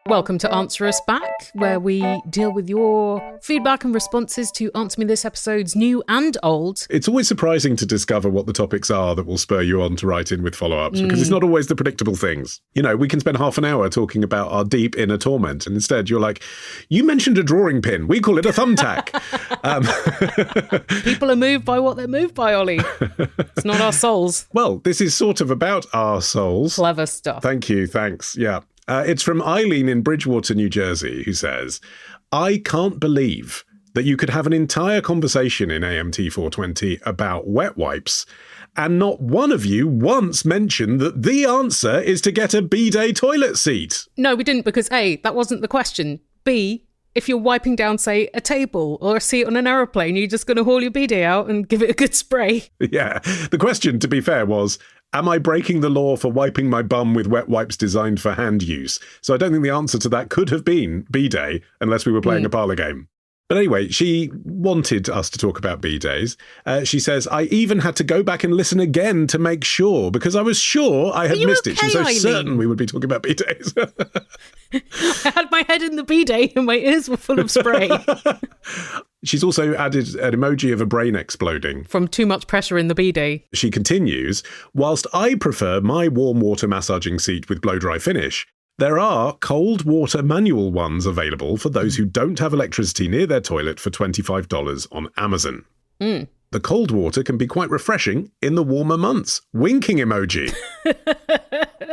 Welcome to Answer Us Back, where we deal with your feedback and responses to Answer Me This episodes, new and old. It's always surprising to discover what the topics are that will spur you on to write in with follow-ups, because it's not always the predictable things. You know, we can spend half an hour talking about our deep inner torment, and instead you're like, you mentioned a drawing pin. We call it a thumbtack. People are moved by what they're moved by, Ollie. It's not our souls. Well, this is sort of about our souls. Clever stuff. Thank you. Thanks. Yeah. It's from Eileen in Bridgewater, New Jersey, who says, I can't believe that you could have an entire conversation in AMT 420 about wet wipes, and not one of you once mentioned that the answer is to get a bidet toilet seat. No, we didn't, because A, that wasn't the question. B, if you're wiping down, say, a table or a seat on an aeroplane, you're just going to haul your bidet out and give it a good spray. Yeah. The question, to be fair, was, am I breaking the law for wiping my bum with wet wipes designed for hand use? So I don't think the answer to that could have been bidet, unless we were playing a parlour game. But anyway, she wanted us to talk about bidets. She says, I even had to go back and listen again to make sure, because I was sure I had missed it. She was so certain we would be talking about bidets. I had my head in the bidet and my ears were full of spray. She's also added an emoji of a brain exploding. From too much pressure in the bidet. She continues, whilst I prefer my warm water massaging seat with blow-dry finish, there are cold water manual ones available for those who don't have electricity near their toilet for $25 on Amazon. The cold water can be quite refreshing in the warmer months. Winking emoji.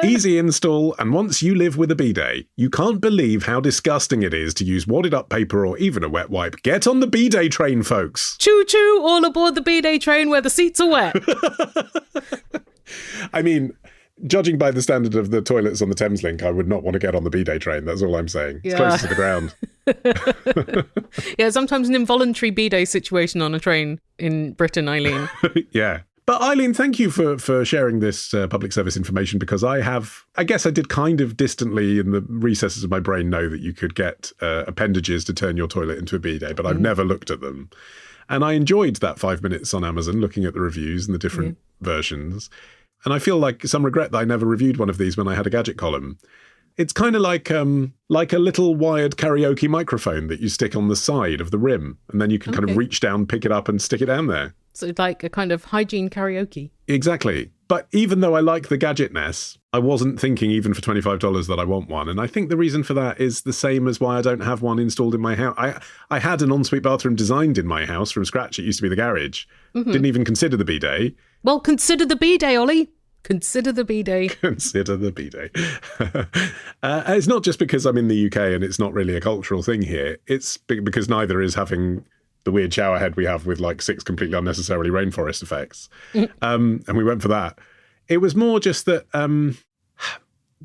Easy install, and once you live with a bidet, you can't believe how disgusting it is to use wadded up paper or even a wet wipe. Get on the bidet train, folks. Choo-choo, all aboard the bidet train where the seats are wet. I mean, judging by the standard of the toilets on the Thames Link, I would not want to get on the bidet train. That's all I'm saying. It's closer to the ground. Yeah, sometimes an involuntary bidet situation on a train in Britain, Eileen. Yeah. But Eileen, thank you for sharing this public service information, because I guess I did kind of distantly in the recesses of my brain know that you could get appendages to turn your toilet into a bidet, but I've never looked at them. And I enjoyed that 5 minutes on Amazon, looking at the reviews and the different versions. And I feel like some regret that I never reviewed one of these when I had a gadget column. It's kind of like a little wired karaoke microphone that you stick on the side of the rim, and then you can kind of reach down, pick it up and stick it down there. So it's like a kind of hygiene karaoke. Exactly. But even though I like the gadgetness, I wasn't thinking even for $25 that I want one. And I think the reason for that is the same as why I don't have one installed in my house. I had an ensuite bathroom designed in my house from scratch. It used to be the garage. Didn't even consider the bidet. Well, consider the bidet, Ollie. Consider the bidet. Consider the bidet. It's not just because I'm in the UK and it's not really a cultural thing here. It's because neither is having the weird shower head we have with like 6 completely unnecessarily rainforest effects. And we went for that. It was more just that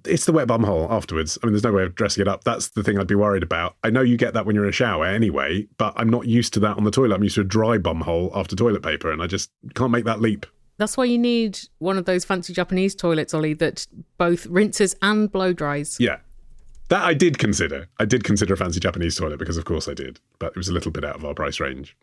it's the wet bum hole afterwards. I mean, there's no way of dressing it up. That's the thing I'd be worried about. I know you get that when you're in a shower anyway, but I'm not used to that on the toilet. I'm used to a dry bum hole after toilet paper, and I just can't make that leap. That's why you need one of those fancy Japanese toilets, Ollie, that both rinses and blow dries. Yeah. That I did consider. I did consider a fancy Japanese toilet, because of course I did. But it was a little bit out of our price range.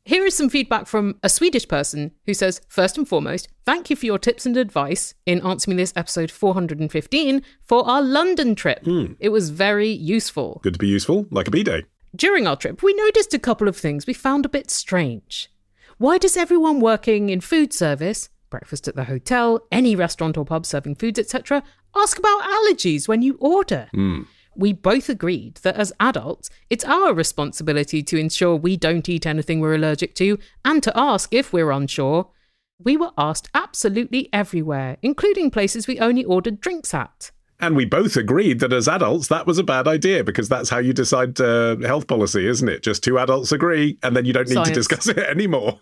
Here is some feedback from a Swedish person who says, first and foremost, thank you for your tips and advice in Answer Me This episode 415 for our London trip. It was very useful. Good to be useful, like a bidet. During our trip, we noticed a couple of things we found a bit strange. Why does everyone working in food service, breakfast at the hotel, any restaurant or pub serving foods, etc., ask about allergies when you order? We both agreed that as adults, it's our responsibility to ensure we don't eat anything we're allergic to and to ask if we're unsure. We were asked absolutely everywhere, including places we only ordered drinks at. And we both agreed that as adults, that was a bad idea, because that's how you decide health policy, isn't it? Just 2 adults agree, and then you don't need to discuss it anymore.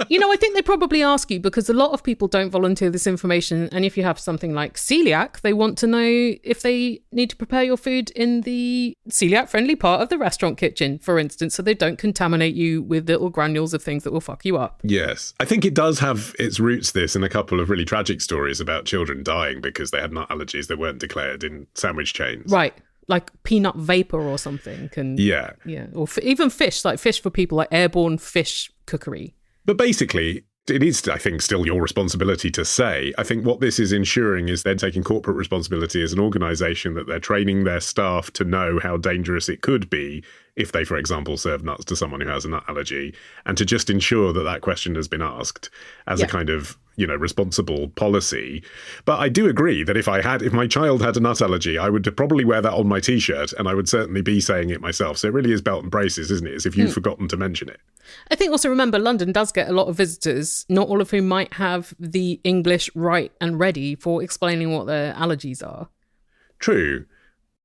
You know, I think they probably ask you because a lot of people don't volunteer this information. And if you have something like celiac, they want to know if they need to prepare your food in the celiac-friendly part of the restaurant kitchen, for instance, so they don't contaminate you with little granules of things that will fuck you up. Yes. I think it does have its roots, this, in a couple of really tragic stories about children dying because they had nut allergies that weren't declared in sandwich chains. Right. Like peanut vapor or something. Yeah. Or even fish, like fish for people, like airborne fish cookery. But basically, It is, I think, still your responsibility to say. I think what this is ensuring is they're taking corporate responsibility as an organisation, that they're training their staff to know how dangerous it could be if they, for example, serve nuts to someone who has a nut allergy, and to just ensure that that question has been asked as a kind of, responsible policy. But I do agree that if my child had a nut allergy, I would probably wear that on my T-shirt, and I would certainly be saying it myself. So it really is belt and braces, isn't it? As if you've forgotten to mention it. I think also remember, London does get a lot of visitors, not all of whom might have the English right and ready for explaining what their allergies are. True.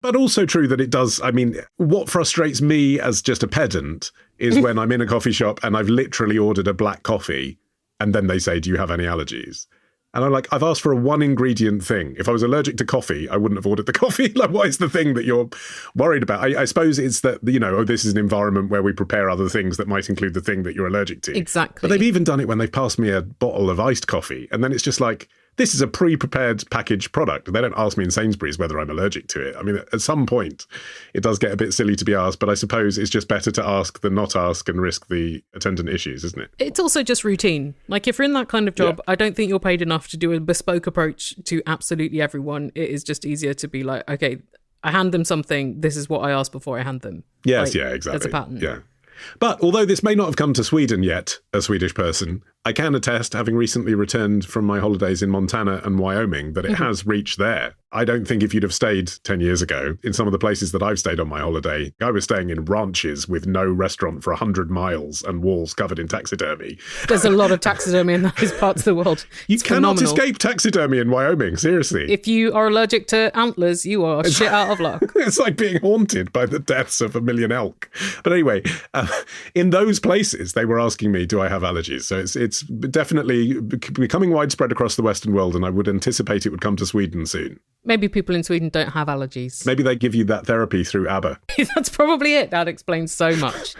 But also true that it does. I mean, what frustrates me as just a pedant is when I'm in a coffee shop and I've literally ordered a black coffee and then they say, do you have any allergies? And I'm like, I've asked for a one ingredient thing. If I was allergic to coffee, I wouldn't have ordered the coffee. Like, what is the thing that you're worried about? I suppose it's that, this is an environment where we prepare other things that might include the thing that you're allergic to. Exactly. But they've even done it when they've passed me a bottle of iced coffee. And then it's just like, this is a pre-prepared packaged product. They don't ask me in Sainsbury's whether I'm allergic to it. I mean, at some point, it does get a bit silly to be asked, but I suppose it's just better to ask than not ask and risk the attendant issues, isn't it? It's also just routine. Like, if you're in that kind of job, I don't think you're paid enough to do a bespoke approach to absolutely everyone. It is just easier to be like, okay, I hand them something. This is what I asked before I hand them. Yes, like, exactly. There's a pattern. Yeah. But although this may not have come to Sweden yet, a Swedish person, I can attest, having recently returned from my holidays in Montana and Wyoming, that it has reached there. I don't think if you'd have stayed 10 years ago, in some of the places that I've stayed on my holiday, I was staying in ranches with no restaurant for 100 miles and walls covered in taxidermy. There's a lot of taxidermy in those parts of the world. You It's cannot phenomenal. escape taxidermy in Wyoming, seriously. If you are allergic to antlers, you are shit out of luck. It's like being haunted by the deaths of 1 million elk. But anyway, in those places, they were asking me, do I have allergies? So it's definitely becoming widespread across the Western world, and I would anticipate it would come to Sweden soon. Maybe people in Sweden don't have allergies. Maybe they give you that therapy through ABBA. That's probably it. That explains so much.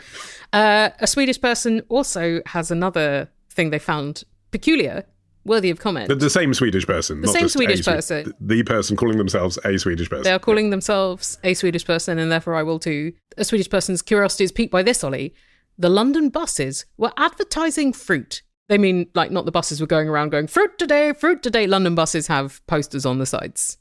A Swedish person also has another thing they found peculiar, worthy of comment. The same Swedish person. The not same just Swedish person. The person calling themselves a Swedish person. They are calling themselves a Swedish person, and therefore I will too. A Swedish person's curiosity is piqued by this, Ollie. The London buses were advertising fruit. They mean, like, not the buses were going around going, fruit today, fruit today. London buses have posters on the sides.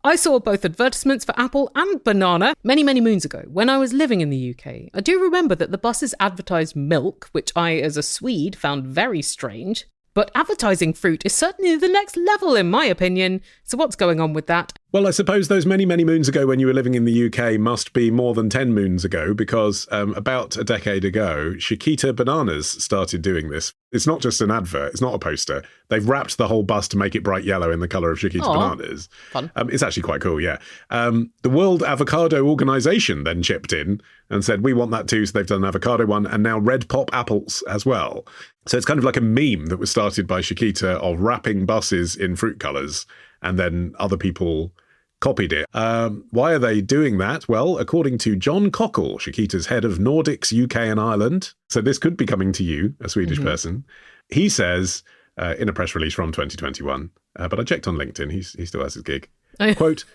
I saw both advertisements for apple and banana many, many moons ago when I was living in the UK. I do remember that the buses advertised milk, which I, as a Swede, found very strange. But advertising fruit is certainly the next level, in my opinion. So what's going on with that? Well, I suppose those many, many moons ago when you were living in the UK must be more than 10 moons ago, because about a decade ago, Chiquita Bananas started doing this. It's not just an advert. It's not a poster. They've wrapped the whole bus to make it bright yellow in the colour of Chiquita Bananas. Fun. It's actually quite cool, yeah. The World Avocado Organisation then chipped in and said, we want that too. So they've done an avocado one, and now red pop apples as well. So it's kind of like a meme that was started by Chiquita of wrapping buses in fruit colours, and then other people copied it. Why are they doing that? Well, according to John Cockle, Chiquita's head of Nordics, UK and Ireland, so this could be coming to you, a Swedish person, he says in a press release from 2021, but I checked on LinkedIn, he still has his gig, quote,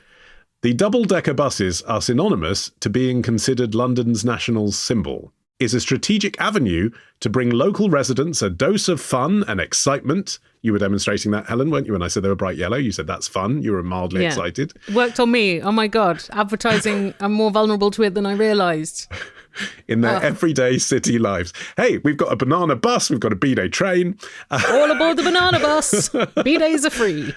the double-decker buses are synonymous to being considered London's national symbol. Is a strategic avenue to bring local residents a dose of fun and excitement. You were demonstrating that, Helen, weren't you? When I said they were bright yellow, you said that's fun. You were mildly excited. Worked on me. Oh my God. Advertising, I'm more vulnerable to it than I realised. In their everyday city lives. Hey, we've got a banana bus. We've got a Bidet train. All aboard the banana bus. Bidets are free.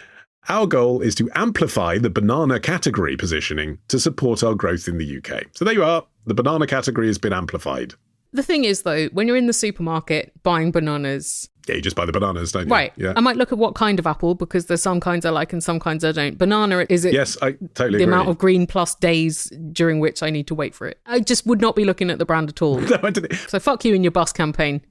Our goal is to amplify the banana category positioning to support our growth in the UK. So there you are. The banana category has been amplified. The thing is, though, when you're in the supermarket buying bananas... Yeah, you just buy the bananas, don't you? Right. Yeah. I might look at what kind of apple, because there's some kinds I like and some kinds I don't. Banana, is it... Yes, I totally the agree. amount of green plus days during which I need to wait for it. I just would not be looking at the brand at all. No, I didn't. So fuck you and your bus campaign.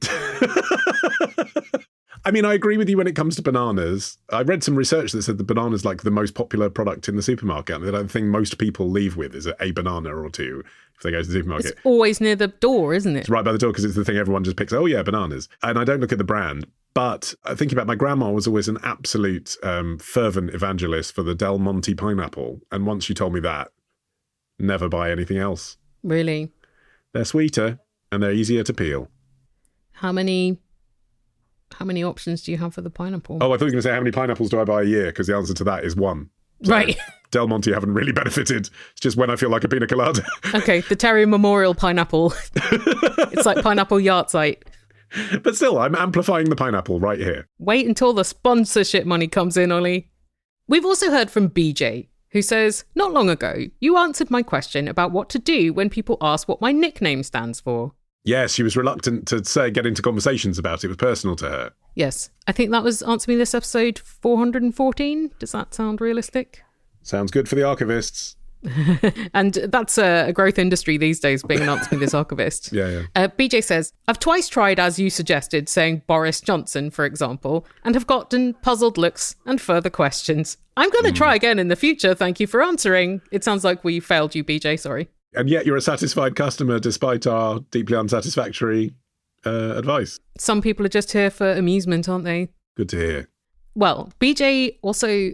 I mean, I agree with you when it comes to bananas. I read some research that said the banana's like the most popular product in the supermarket. I mean, the thing most people leave with is a banana or two if they go to the supermarket. It's always near the door, isn't it? It's right by the door because it's the thing everyone just picks. Oh, yeah, bananas. And I don't look at the brand. But thinking about my grandma was always an absolute fervent evangelist for the Del Monte pineapple. And once she told me that, never buy anything else. Really? They're sweeter and they're easier to peel. How many How many options do you have for the pineapple? Oh, I thought you were going to say, how many pineapples do I buy a year? Because the answer to that is 1. So right. Del Monte haven't really benefited. It's just when I feel like a pina colada. Okay, the Terry Memorial pineapple. It's like pineapple yahtzeit. But still, I'm amplifying the pineapple right here. Wait until the sponsorship money comes in, Ollie. We've also heard from BJ, who says, not long ago, you answered my question about what to do when people ask what my nickname stands for. Yes, she was reluctant to get into conversations about it. It was personal to her. Yes, I think that was Answer Me This episode 414. Does that sound realistic? Sounds good for the archivists. And that's a growth industry these days, being an Answer Me This archivist. Yeah. BJ says, I've twice tried, as you suggested, saying Boris Johnson, for example, and have gotten puzzled looks and further questions. I'm going to try again in the future. Thank you for answering. It sounds like we failed you, BJ. Sorry. And yet you're a satisfied customer despite our deeply unsatisfactory advice. Some people are just here for amusement, aren't they? Good to hear. Well, BJ also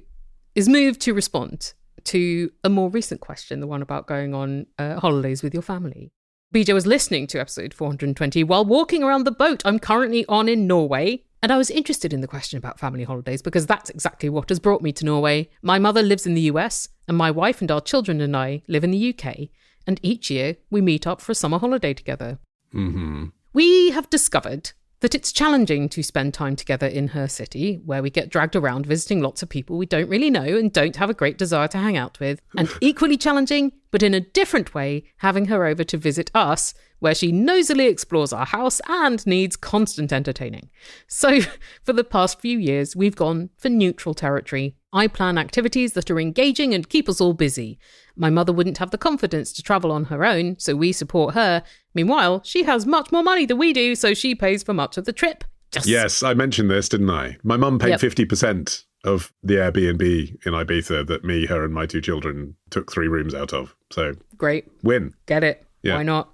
is moved to respond to a more recent question, the one about going on holidays with your family. BJ was listening to episode 420 while walking around the boat I'm currently on in Norway, and I was interested in the question about family holidays because that's exactly what has brought me to Norway. My mother lives in the US, and my wife and our children and I live in the UK, and each year we meet up for a summer holiday together. Mm-hmm. We have discovered that it's challenging to spend time together in her city, where we get dragged around visiting lots of people we don't really know and don't have a great desire to hang out with. And equally challenging, but in a different way, having her over to visit us, where she nosily explores our house and needs constant entertaining. So for the past few years, we've gone for neutral territory. I plan activities that are engaging and keep us all busy. My mother wouldn't have the confidence to travel on her own, so we support her. Meanwhile, she has much more money than we do, so she pays for much of the trip. Yes, I mentioned this, didn't I? My mum paid 50% of the Airbnb in Ibiza that me, her and my 2 children took 3 rooms out of. So great. Win. Get it. Yeah. Why not?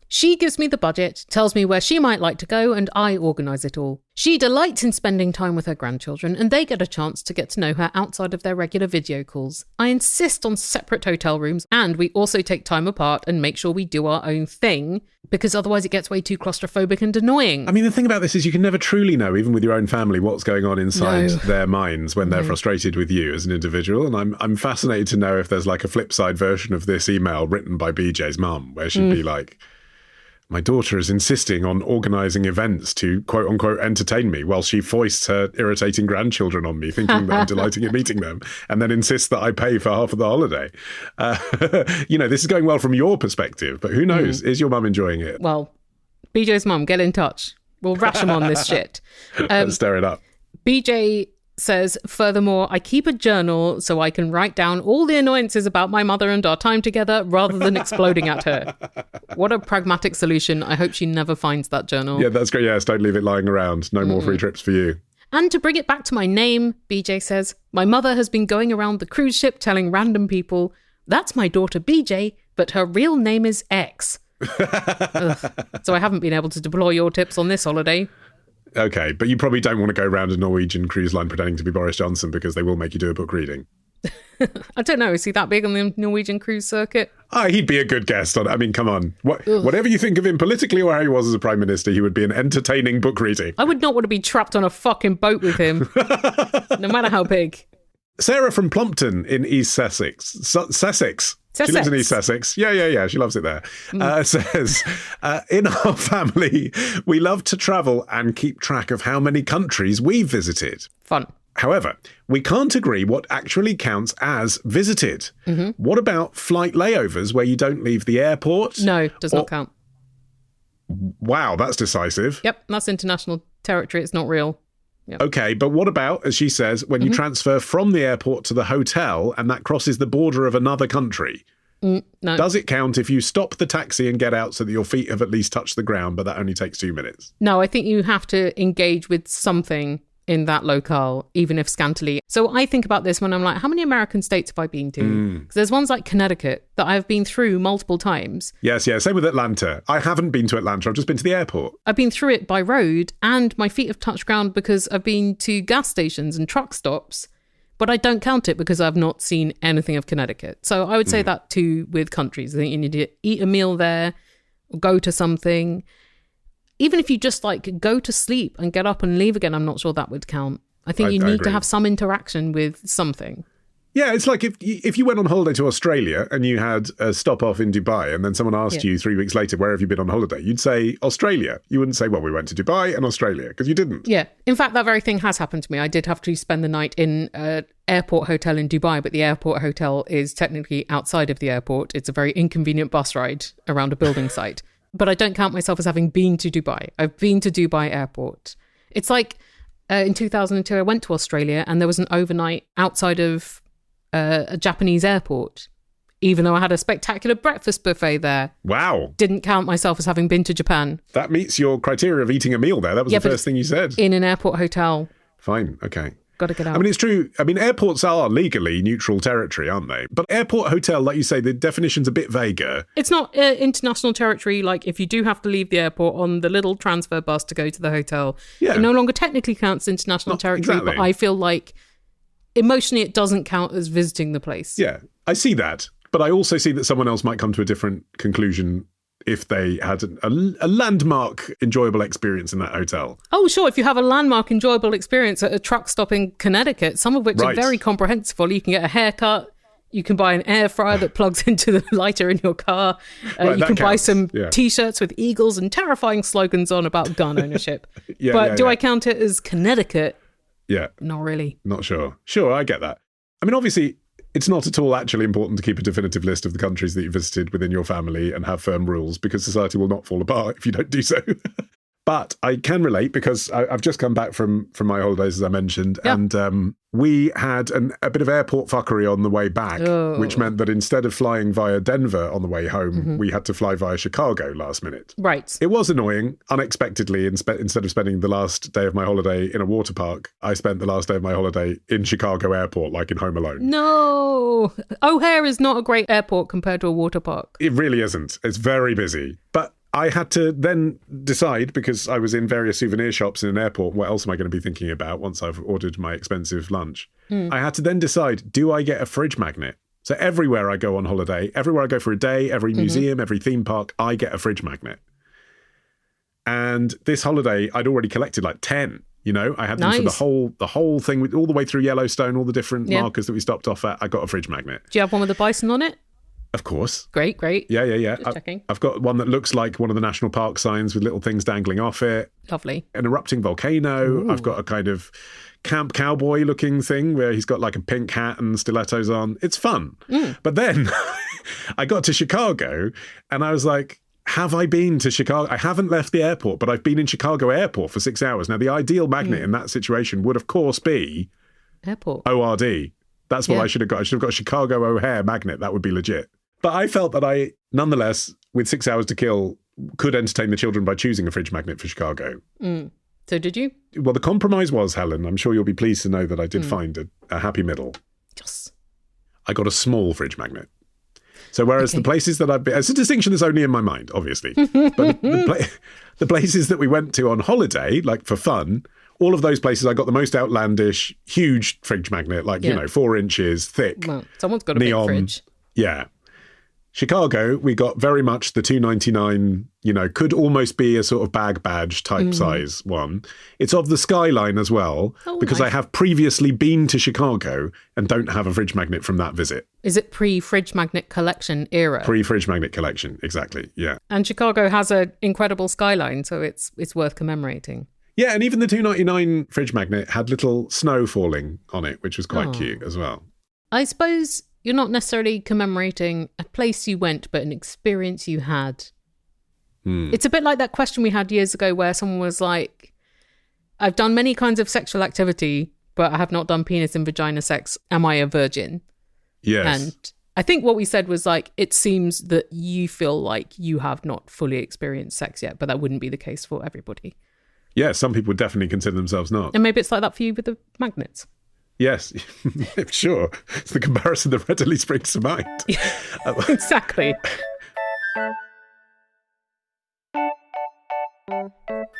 She gives me the budget, tells me where she might like to go, and I organise it all. She delights in spending time with her grandchildren, and they get a chance to get to know her outside of their regular video calls. I insist on separate hotel rooms, and we also take time apart and make sure we do our own thing, because otherwise it gets way too claustrophobic and annoying. I mean, the thing about this is you can never truly know, even with your own family, what's going on inside their minds when they're frustrated with you as an individual. And I'm fascinated to know if there's like a flip side version of this email written by BJ's mum, where she'd be like, my daughter is insisting on organising events to quote-unquote entertain me while she foists her irritating grandchildren on me, thinking that I'm delighting in meeting them, and then insists that I pay for half of the holiday. This is going well from your perspective, but who knows? Is your mum enjoying it? Well, BJ's mum, get in touch. We'll ration on this shit. Let's stir it up. BJ says, furthermore, I keep a journal so I can write down all the annoyances about my mother and our time together rather than exploding at her. What a pragmatic solution. I hope she never finds that journal. Yeah, that's great. Yes, don't leave it lying around. No more free trips for you. And to bring it back to my name, BJ says, my mother has been going around the cruise ship telling random people, that's my daughter BJ, but her real name is X. So I haven't been able to deploy your tips on this holiday. Okay, but you probably don't want to go around a Norwegian cruise line pretending to be Boris Johnson because they will make you do a book reading. I don't know. Is he that big on the Norwegian cruise circuit? He'd be a good guest on. I mean, come on. Whatever you think of him politically or how he was as a prime minister, he would be an entertaining book reading. I would not want to be trapped on a fucking boat with him, no matter how big. Sarah from Plumpton in East Sussex. Sussex. She lives in East Sussex. Yeah. She loves it there. Says, in our family, we love to travel and keep track of how many countries we've visited. Fun. However, we can't agree what actually counts as visited. Mm-hmm. What about flight layovers where you don't leave the airport? No, does not count. Wow, that's decisive. Yep, that's international territory. It's not real. Yep. Okay, but what about, as she says, when you transfer from the airport to the hotel and that crosses the border of another country? No. Does it count if you stop the taxi and get out so that your feet have at least touched the ground, but that only takes 2 minutes? No, I think you have to engage with something in that locale, even if scantily. So I think about this when I'm like, how many American states have I been to? Because there's ones like Connecticut that I've been through multiple times. Yes, same with Atlanta. I haven't been to Atlanta. I've just been to the airport. I've been through it by road and my feet have touched ground because I've been to gas stations and truck stops, but I don't count it because I've not seen anything of Connecticut. So I would say that too with countries. I think you need to eat a meal there or go to something. even if you just like go to sleep and get up and leave again, I'm not sure that would count. I think you need to have some interaction with something. Yeah, it's like if you went on holiday to Australia and you had a stop off in Dubai and then someone asked you 3 weeks later, where have you been on holiday? You'd say Australia. You wouldn't say, well, we went to Dubai and Australia, because you didn't. Yeah. In fact, that very thing has happened to me. I did have to spend the night in an airport hotel in Dubai, but the airport hotel is technically outside of the airport. It's a very inconvenient bus ride around a building site. But I don't count myself as having been to Dubai. I've been to Dubai airport. It's like in 2002, I went to Australia and there was an overnight outside of a Japanese airport, even though I had a spectacular breakfast buffet there. Wow. Didn't count myself as having been to Japan. That meets your criteria of eating a meal there. That was the first thing you said. In an airport hotel. Fine. Okay. Got to get out. I mean, it's true. I mean, airports are legally neutral territory, aren't they? But airport hotel, like you say, the definition's a bit vaguer. It's not international territory. Like if you do have to leave the airport on the little transfer bus to go to the hotel, it no longer technically counts international territory. Exactly. But I feel like emotionally it doesn't count as visiting the place. Yeah, I see that. But I also see that someone else might come to a different conclusion if they had a landmark enjoyable experience in that hotel. Oh, sure. If you have a landmark enjoyable experience at a truck stop in Connecticut, some of which are very comprehensive. You can get a haircut. You can buy an air fryer that plugs into the lighter in your car. You can buy some T-shirts with eagles and terrifying slogans on about gun ownership. Do I count it as Connecticut? Yeah. Not really. Not sure. Sure, I get that. I mean, obviously, it's not at all actually important to keep a definitive list of the countries that you visited within your family and have firm rules, because society will not fall apart if you don't do so. But I can relate because I've just come back from my holidays, as I mentioned, and we had a bit of airport fuckery on the way back, which meant that instead of flying via Denver on the way home, we had to fly via Chicago last minute. Right. It was annoying. Unexpectedly, instead of spending the last day of my holiday in a water park, I spent the last day of my holiday in Chicago airport, like in Home Alone. No. O'Hare is not a great airport compared to a water park. It really isn't. It's very busy. But I had to then decide, because I was in various souvenir shops in an airport, what else am I going to be thinking about once I've ordered my expensive lunch? I had to then decide, do I get a fridge magnet? So everywhere I go on holiday, everywhere I go for a day, every museum, every theme park, I get a fridge magnet. And this holiday, I'd already collected like 10. You know, I had them for the whole thing, all the way through Yellowstone, all the different markers that we stopped off at. I got a fridge magnet. Do you have one with the bison on it? Of course. Great. Yeah. Just checking. I've got one that looks like one of the national park signs with little things dangling off it. Lovely. An erupting volcano. Ooh. I've got a kind of camp cowboy looking thing where he's got like a pink hat and stilettos on. It's fun. But then I got to Chicago and I was like, have I been to Chicago? I haven't left the airport, but I've been in Chicago airport for 6 hours. Now, the ideal magnet in that situation would, of course, be airport. ORD. That's what I should have got. I should have got a Chicago O'Hare magnet. That would be legit. But I felt that I, nonetheless, with 6 hours to kill, could entertain the children by choosing a fridge magnet for Chicago. So did you? Well, the compromise was, Helen, I'm sure you'll be pleased to know that I did find a happy middle. Yes. I got a small fridge magnet. So whereas the places that I've been, it's a distinction that's only in my mind, obviously. But the places that we went to on holiday, like for fun, all of those places I got the most outlandish, huge fridge magnet, like, 4 inches thick. Well, someone's got a neon, big fridge. Yeah. Chicago, we got very much the $2.99, could almost be a sort of bag badge type size one. It's of the skyline as well, because I have previously been to Chicago and don't have a fridge magnet from that visit. Is it pre-fridge magnet collection era? Pre-fridge magnet collection, exactly, yeah. And Chicago has an incredible skyline, so it's worth commemorating. Yeah, and even the $2.99 fridge magnet had little snow falling on it, which was quite cute as well. I suppose you're not necessarily commemorating a place you went, but an experience you had. It's a bit like that question we had years ago where someone was like, I've done many kinds of sexual activity, but I have not done penis and vagina sex. Am I a virgin? Yes. And I think what we said was like, it seems that you feel like you have not fully experienced sex yet, but that wouldn't be the case for everybody. Yeah, some people would definitely consider themselves not. And maybe it's like that for you with the magnets. Yes, sure. It's the comparison that readily springs to mind. Exactly.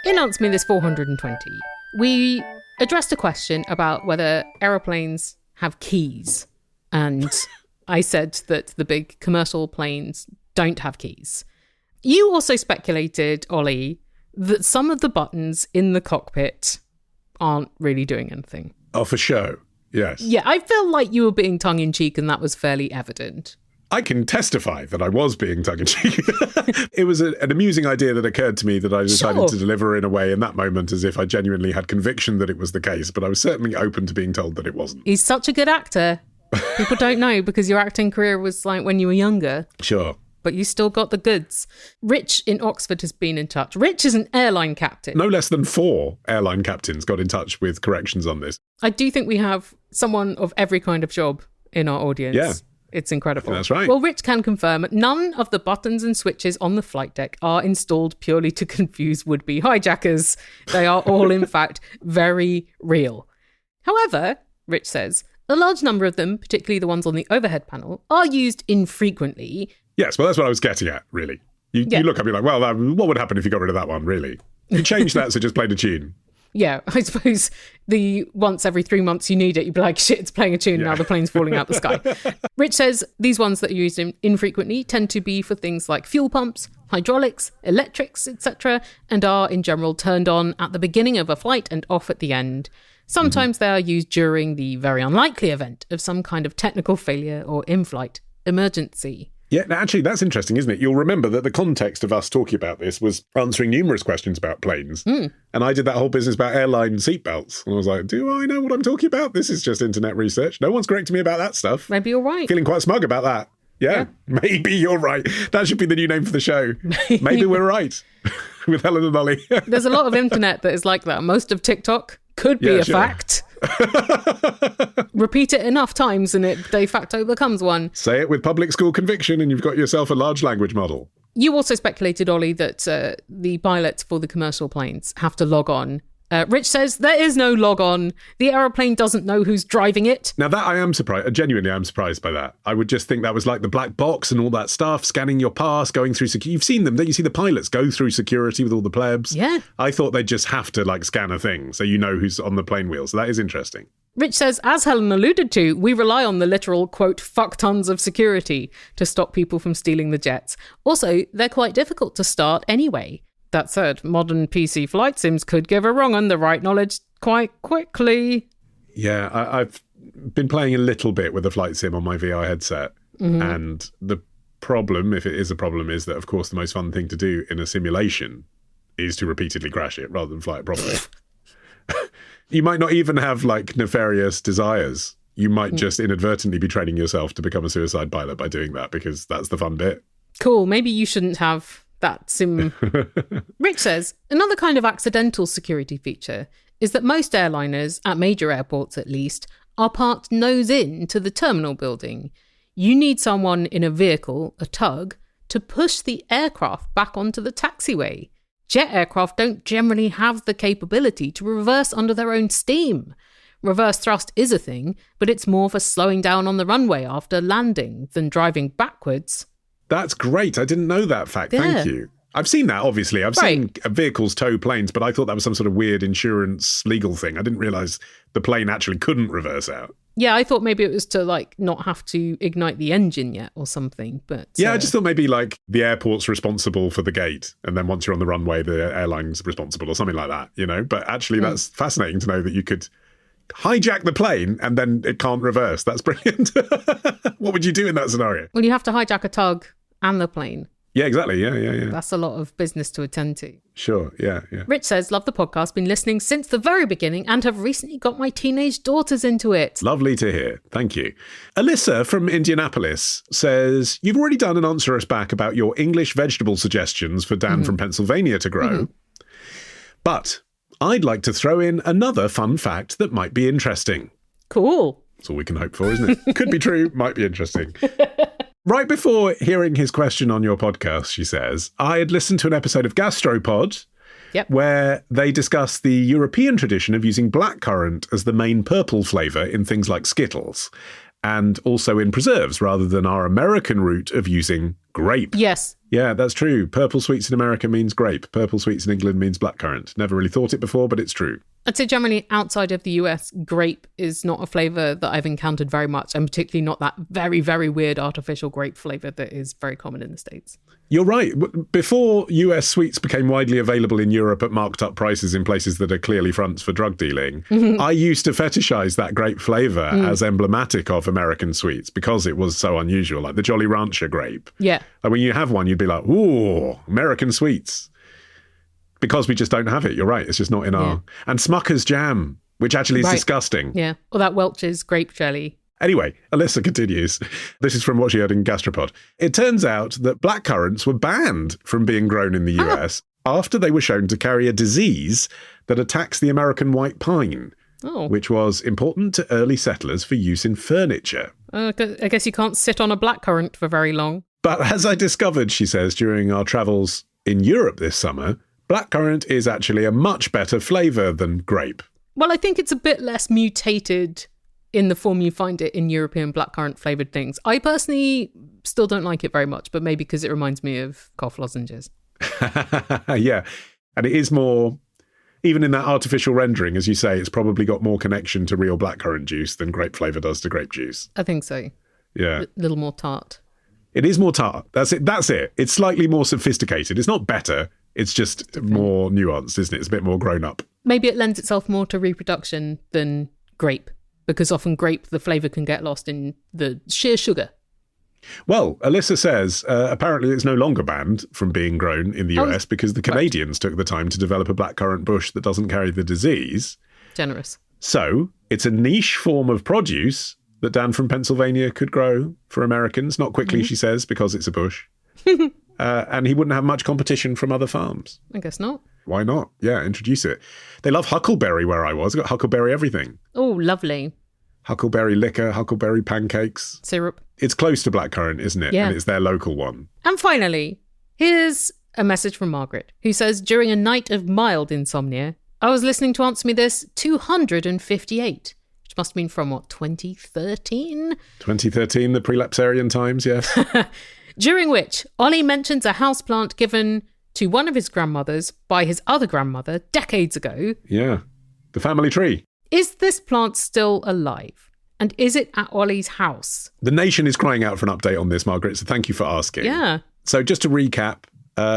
In Answer Me This 420, we addressed a question about whether aeroplanes have keys. And I said that the big commercial planes don't have keys. You also speculated, Ollie, that some of the buttons in the cockpit aren't really doing anything. Oh, for show. Yes. Yeah, I feel like you were being tongue-in-cheek and that was fairly evident. I can testify that I was being tongue-in-cheek. It was an amusing idea that occurred to me that I decided to deliver in a way in that moment as if I genuinely had conviction that it was the case, but I was certainly open to being told that it wasn't. He's such a good actor. People don't know because your acting career was like when you were younger. Sure. But you still got the goods. Rich in Oxford has been in touch. Rich is an airline captain. No less than 4 airline captains got in touch with corrections on this. I do think we have someone of every kind of job in our audience. Yeah. It's incredible. That's right. Well, Rich can confirm none of the buttons and switches on the flight deck are installed purely to confuse would-be hijackers. They are all, in fact, very real. However, Rich says, a large number of them, particularly the ones on the overhead panel, are used infrequently. Yes, well, that's what I was getting at, really. You look up, you're like, well, what would happen if you got rid of that one, really? You change that, so just played a tune. Yeah, I suppose the once every 3 months you need it, you'd be like, shit, it's playing a tune, now the plane's falling out the sky. Rich says these ones that are used infrequently tend to be for things like fuel pumps, hydraulics, electrics, etc., and are in general turned on at the beginning of a flight and off at the end. Sometimes they are used during the very unlikely event of some kind of technical failure or in-flight emergency. Yeah, actually, that's interesting, isn't it? You'll remember that the context of us talking about this was answering numerous questions about planes. And I did that whole business about airline seatbelts. And I was like, do I know what I'm talking about? This is just internet research. No one's correcting me about that stuff. Maybe you're right. Feeling quite smug about that. Yeah, maybe you're right. That should be the new name for the show. Maybe we're right. With Helen and Ollie. There's a lot of internet that is like that. Most of TikTok could be a fact. Repeat it enough times and it de facto becomes one. Say it with public school conviction and you've got yourself a large language model. You also speculated, Ollie, that the pilots for the commercial planes have to log on. Rich says there is no log on. The aeroplane doesn't know who's driving it. Now that I am surprised, genuinely I'm surprised by that. I would just think that was like the black box and all that stuff, scanning your pass, going through security. You've seen them, don't you? See the pilots go through security with all the plebs. Yeah. I thought they'd just have to like scan a thing so you know who's on the plane wheel. So that is interesting. Rich says, as Helen alluded to, we rely on the literal, quote, fuck tons of security to stop people from stealing the jets. Also, they're quite difficult to start anyway. That said, modern PC flight sims could give a wrong on the right knowledge quite quickly. Yeah, I've been playing a little bit with a flight sim on my VR headset. And the problem, if it is a problem, is that, of course, the most fun thing to do in a simulation is to repeatedly crash it rather than fly it properly. You might not even have, like, nefarious desires. You might just inadvertently be training yourself to become a suicide pilot by doing that because that's the fun bit. Cool. Maybe you shouldn't have that sim. Rich says, another kind of accidental security feature is that most airliners, at major airports at least, are parked nose in to the terminal building. You need someone in a vehicle, a tug, to push the aircraft back onto the taxiway. Jet aircraft don't generally have the capability to reverse under their own steam. Reverse thrust is a thing, but it's more for slowing down on the runway after landing than driving backwards. That's great. I didn't know that fact. Yeah. Thank you. I've seen that, obviously. I've seen vehicles tow planes, but I thought that was some sort of weird insurance legal thing. I didn't realise the plane actually couldn't reverse out. Yeah, I thought maybe it was to, like, not have to ignite the engine yet or something, but... Yeah, I just thought maybe, like, the airport's responsible for the gate, and then once you're on the runway, the airline's responsible or something like that, you know? But actually, that's fascinating to know that you could hijack the plane and then it can't reverse. That's brilliant. What would you do in that scenario? Well, you have to hijack a tug and the plane. Yeah, exactly. Yeah. That's a lot of business to attend to. Sure, yeah. Rich says, love the podcast, been listening since the very beginning and have recently got my teenage daughters into it. Lovely to hear. Thank you. Alyssa from Indianapolis says, you've already done an answer us back about your English vegetable suggestions for Dan from Pennsylvania to grow. But I'd like to throw in another fun fact that might be interesting. Cool. That's all we can hope for, isn't it? Could be true, might be interesting. Right before hearing his question on your podcast, she says, I had listened to an episode of Gastropod where they discuss the European tradition of using blackcurrant as the main purple flavour in things like Skittles, and also in preserves rather than our American route of using grape. Yes. Yeah, that's true. Purple sweets in America means grape. Purple sweets in England means blackcurrant. Never really thought it before, but it's true. I'd say generally outside of the US, grape is not a flavour that I've encountered very much, and particularly not that very, very weird artificial grape flavour that is very common in the States. You're right. Before US sweets became widely available in Europe at marked up prices in places that are clearly fronts for drug dealing, I used to fetishize that grape flavour as emblematic of American sweets because it was so unusual, like the Jolly Rancher grape. Yeah. Like when you have one, you'd be like, ooh, American sweets. Because we just don't have it. You're right. It's just not in our... And Smucker's jam, which actually is disgusting. Yeah. Or that Welch's grape jelly. Anyway, Alyssa continues. This is from what she heard in Gastropod. It turns out that blackcurrants were banned from being grown in the US after they were shown to carry a disease that attacks the American white pine, which was important to early settlers for use in furniture. I guess you can't sit on a blackcurrant for very long. But as I discovered, she says, during our travels in Europe this summer, blackcurrant is actually a much better flavour than grape. Well, I think it's a bit less mutated in the form you find it in European blackcurrant flavoured things. I personally still don't like it very much, but maybe because it reminds me of cough lozenges. Yeah. And it is more, even in that artificial rendering, as you say, it's probably got more connection to real blackcurrant juice than grape flavour does to grape juice. I think so. Yeah. A little more tart. It is more tart. That's it. It's slightly more sophisticated. It's not better. It's just more nuanced, isn't it? It's a bit more grown up. Maybe it lends itself more to reproduction than grape, because often grape, the flavour can get lost in the sheer sugar. Well, Alyssa says apparently it's no longer banned from being grown in the US because the Canadians took the time to develop a blackcurrant bush that doesn't carry the disease. Generous. So it's a niche form of produce that Dan from Pennsylvania could grow for Americans. Not quickly, she says, because it's a bush. And he wouldn't have much competition from other farms. I guess not. Why not? Yeah, introduce it. They love huckleberry where I was. Got huckleberry everything. Oh, lovely. Huckleberry liquor, huckleberry pancakes. Syrup. It's close to blackcurrant, isn't it? Yeah. And it's their local one. And finally, here's a message from Margaret, who says, during a night of mild insomnia, I was listening to Answer Me This 258, which must have been from, 2013? 2013, the prelapsarian times, yes. During which Ollie mentions a houseplant given to one of his grandmothers by his other grandmother decades ago. Yeah, the family tree. Is this plant still alive? And is it at Ollie's house? The nation is crying out for an update on this, Margaret, so thank you for asking. Yeah. So just to recap,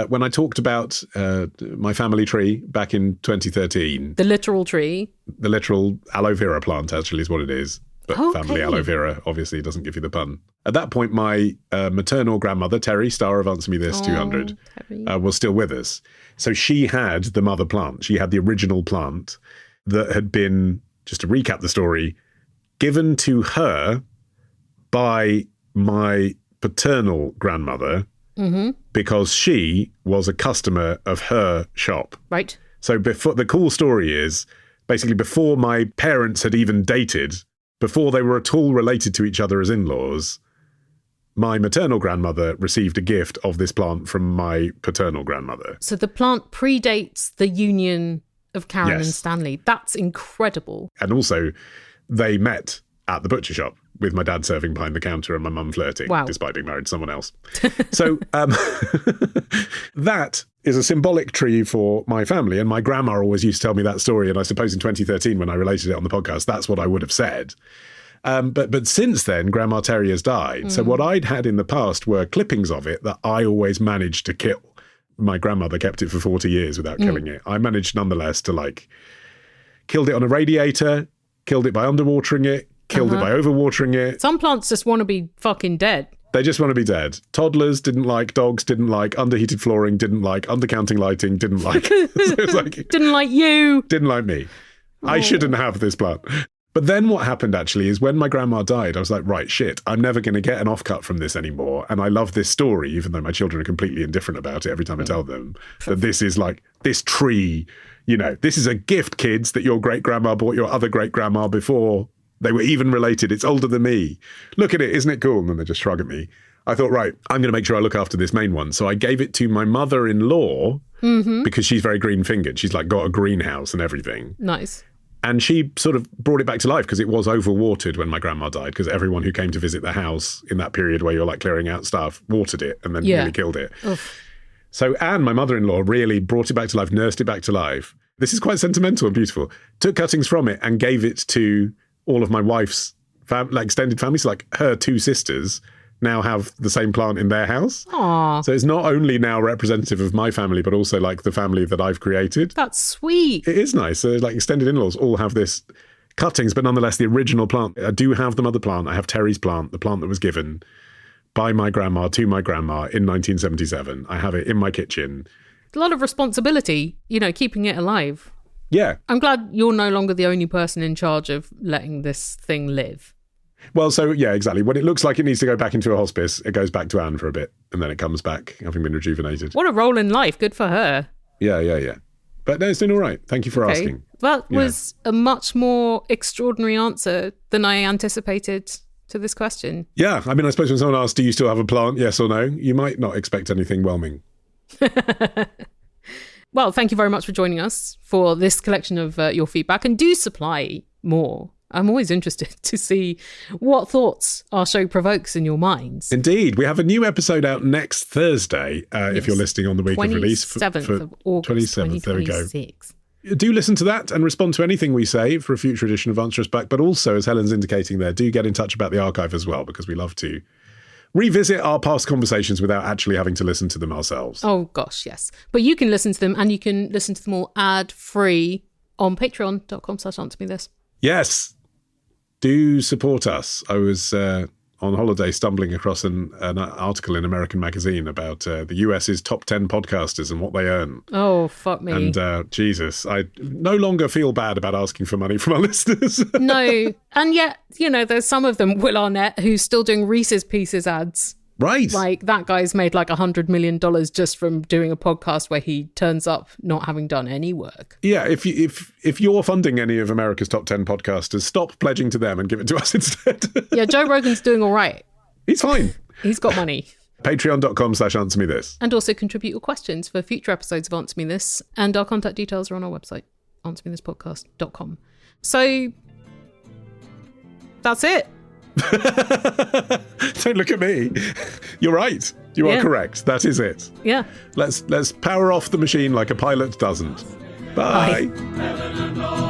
when I talked about my family tree back in 2013... The literal tree. The literal aloe vera plant, actually, is what it is. But family aloe vera obviously doesn't give you the pun. At that point, my maternal grandmother, Terry, star of Answer Me This 200, was still with us. So she had the mother plant. She had the original plant that had been, just to recap the story, given to her by my paternal grandmother because she was a customer of her shop. Right. So the cool story is, basically before my parents had even dated, before they were at all related to each other as in-laws, my maternal grandmother received a gift of this plant from my paternal grandmother. So the plant predates the union of Karen and Stanley. That's incredible. And also, they met at the butcher shop with my dad serving behind the counter and my mum flirting, despite being married to someone else. So that is a symbolic tree for my family. And my grandma always used to tell me that story. And I suppose in 2013, when I related it on the podcast, that's what I would have said. But since then, Grandma Terry has died. So what I'd had in the past were clippings of it that I always managed to kill. My grandmother kept it for 40 years without killing it. I managed nonetheless to killed it on a radiator, killed it by underwatering it, killed it by overwatering it. Some plants just want to be fucking dead. They just want to be dead. Toddlers didn't like, dogs didn't like, underheated flooring didn't like, undercounting lighting didn't like. So it's didn't like you. Didn't like me. I shouldn't have this plant. But then what happened actually is when my grandma died, I was like, right, shit, I'm never going to get an offcut from this anymore. And I love this story, even though my children are completely indifferent about it every time I tell them, that this is this tree, this is a gift, kids, that your great-grandma bought your other great-grandma before they were even related. It's older than me. Look at it. Isn't it cool? And then they just shrug at me. I thought, right, I'm going to make sure I look after this main one. So I gave it to my mother-in-law because she's very green-fingered. She's got a greenhouse and everything. Nice. And she sort of brought it back to life because it was overwatered when my grandma died because everyone who came to visit the house in that period where you're clearing out stuff watered it and then nearly killed it. Oof. So Anne, my mother-in-law, really brought it back to life, nursed it back to life. This is quite sentimental and beautiful. Took cuttings from it and gave it to all of my wife's extended family. So like her 2 sisters now have the same plant in their house. Aww. So it's not only now representative of my family, but also like the family that I've created. That's sweet. It is nice. So like extended in-laws all have this cuttings, but nonetheless the original plant. I do have the mother plant. I have Terry's plant, the plant that was given by my grandma to my grandma in 1977. I have it in my kitchen. A lot of responsibility, keeping it alive. Yeah. I'm glad you're no longer the only person in charge of letting this thing live. Well, so yeah, exactly. When it looks like it needs to go back into a hospice, it goes back to Anne for a bit, and then it comes back having been rejuvenated. What a role in life. Good for her. Yeah. But no, it's doing all right. Thank you for asking. That was a much more extraordinary answer than I anticipated to this question. Yeah. I mean, I suppose when someone asks, do you still have a plant? Yes or no? You might not expect anything whelming. Well, thank you very much for joining us for this collection of your feedback, and do supply more. I'm always interested to see what thoughts our show provokes in your minds. Indeed. We have a new episode out next Thursday, if you're listening on the week of release. 27th of August, 27th, there we go. 2026. Do listen to that and respond to anything we say for a future edition of Answer Us Back. But also, as Helen's indicating there, do get in touch about the archive as well, because we love to revisit our past conversations without actually having to listen to them ourselves. Oh, gosh, yes. But you can listen to them, and you can listen to them all ad-free on patreon.com/answermethis. Yes. Do support us. I was on holiday stumbling across an article in American Magazine about the US's top 10 podcasters and what they earn. Oh, fuck me. And Jesus, I no longer feel bad about asking for money from our listeners. No. And yet, there's some of them, Will Arnett, who's still doing Reese's Pieces ads. Right. Like, that guy's made like $100 million just from doing a podcast where he turns up not having done any work. Yeah, if you're funding any of America's top 10 podcasters, stop pledging to them and give it to us instead. Yeah, Joe Rogan's doing all right. He's fine. He's got money. Patreon.com/answermethis. And also contribute your questions for future episodes of Answer Me This. And our contact details are on our website, answermethispodcast.com. So, that's it. Don't look at me. You're right. You are correct. That is it. Yeah. Let's power off the machine like a pilot doesn't. Bye. Bye.